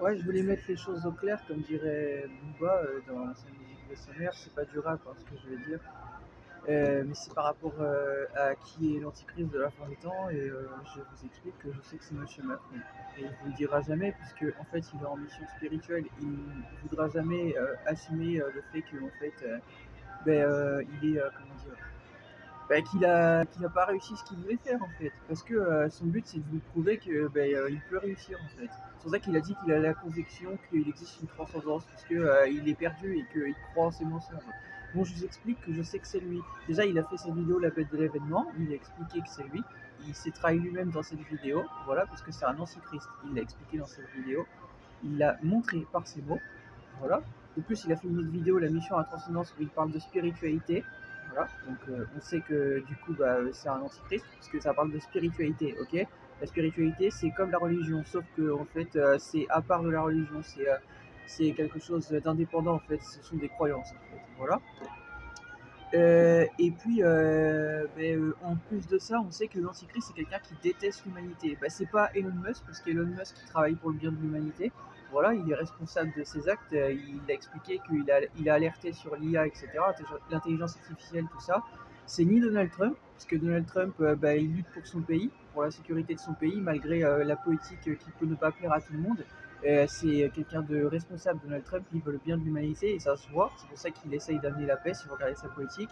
Ouais, je voulais mettre les choses au clair, comme dirait Booba dans sa musique de sa mère, c'est pas du rap, hein, ce que je veux dire. Mais c'est par rapport à qui est l'antichrist de la fin des temps, et je vous explique que je sais que c'est Monsieur Macron. Et il vous le dira jamais, puisque en fait il est en mission spirituelle, il ne voudra jamais assumer le fait qu'en fait il est, comment dire, qu'il a pas réussi ce qu'il voulait faire en fait. Parce que son but c'est de vous prouver que il peut réussir en fait. C'est pour ça qu'il a dit qu'il a la conviction qu'il existe une transcendance, parce que il est perdu et qu'il croit en ses mensonges. Bon, je vous explique que je sais que c'est lui. Déjà, il a fait sa vidéo La bête de l'événement, il a expliqué que c'est lui. Il s'est trahi lui-même dans cette vidéo, voilà, parce que c'est un antichrist. Il l'a expliqué dans cette vidéo. Il l'a montré par ses mots, voilà. De plus, il a fait une autre vidéo, La mission à transcendance, où il parle de spiritualité. Voilà, donc on sait que du coup c'est un antichrist parce que ça parle de spiritualité, ok. La spiritualité c'est comme la religion, sauf que en fait c'est à part de la religion, c'est quelque chose d'indépendant en fait, ce sont des croyances en fait, voilà. Et puis, en plus de ça, on sait que l'Antichrist, c'est quelqu'un qui déteste l'humanité. Bah, c'est pas Elon Musk, parce qu'Elon Musk il travaille pour le bien de l'humanité. Voilà, il est responsable de ses actes. Il a expliqué qu'il a alerté sur l'IA, etc., l'intelligence artificielle, tout ça. C'est ni Donald Trump, parce que Donald Trump, il lutte pour son pays, pour la sécurité de son pays, malgré la politique qui peut ne pas plaire à tout le monde. C'est quelqu'un de responsable, Donald Trump, il veut le bien de l'humanité et ça se voit, c'est pour ça qu'il essaye d'amener la paix si vous regardez sa politique.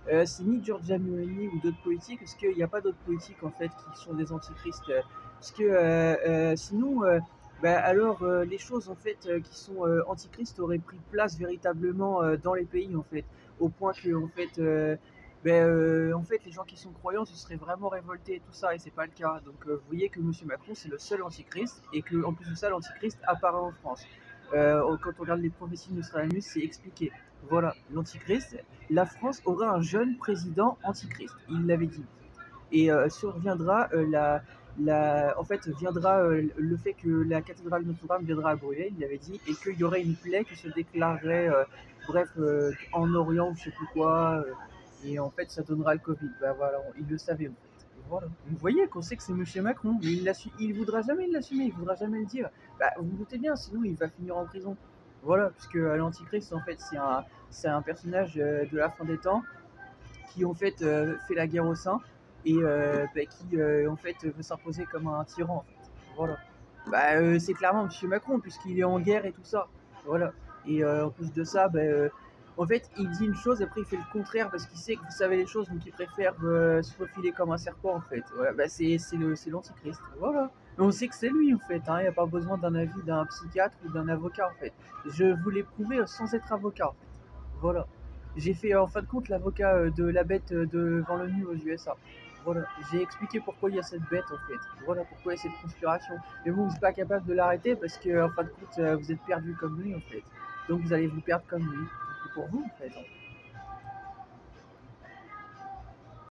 C'est ni Giorgia Meloni ou d'autres politiques, parce qu'il n'y a pas d'autres politiques en fait qui sont des antichristes. Parce que sinon, alors les choses en fait qui sont antichristes auraient pris place véritablement dans les pays en fait, au point que en fait les gens qui sont croyants se seraient vraiment révoltés et tout ça, et c'est pas le cas. Donc vous voyez que Monsieur Macron c'est le seul antichrist, et que en plus de ça l'antichrist apparaît en France. Quand on regarde les prophéties de Nostradamus, c'est expliqué. Voilà, l'antichrist, la France aura un jeune président antichrist, il l'avait dit. Et surviendra en fait, viendra le fait que la cathédrale de Notre-Dame viendra à brûler, il l'avait dit, et qu'il y aurait une plaie qui se déclarerait, en Orient, je sais plus quoi, et en fait, ça donnera le Covid. Bah voilà, il le savait en fait. Voilà. Vous voyez qu'on sait que c'est Monsieur Macron, mais il voudra jamais l'assumer, il voudra jamais le dire. Bah, vous vous doutez bien, sinon il va finir en prison. Voilà, puisque l'Antichrist, en fait, c'est un personnage de la fin des temps qui, en fait, fait la guerre aux saints et qui, en fait, veut s'imposer comme un tyran, en fait. Voilà. C'est clairement Monsieur Macron, puisqu'il est en guerre et tout ça. Voilà. Et en plus de ça, en fait, il dit une chose, après il fait le contraire parce qu'il sait que vous savez les choses, donc il préfère se faufiler comme un serpent en fait. Voilà, c'est l'antichrist. Voilà. Mais on sait que c'est lui en fait, hein. Il n'y a pas besoin d'un avis d'un psychiatre ou d'un avocat en fait. Je vous l'ai prouvé sans être avocat en fait. Voilà. J'ai fait en fin de compte l'avocat de la bête devant l'ONU aux USA. Voilà, j'ai expliqué pourquoi il y a cette bête en fait. Voilà pourquoi il y a cette conspiration. Mais vous n'êtes pas capable de l'arrêter parce que en fin de compte vous êtes perdu comme lui en fait. Donc vous allez vous perdre comme lui. C'est pour vous en fait, hein.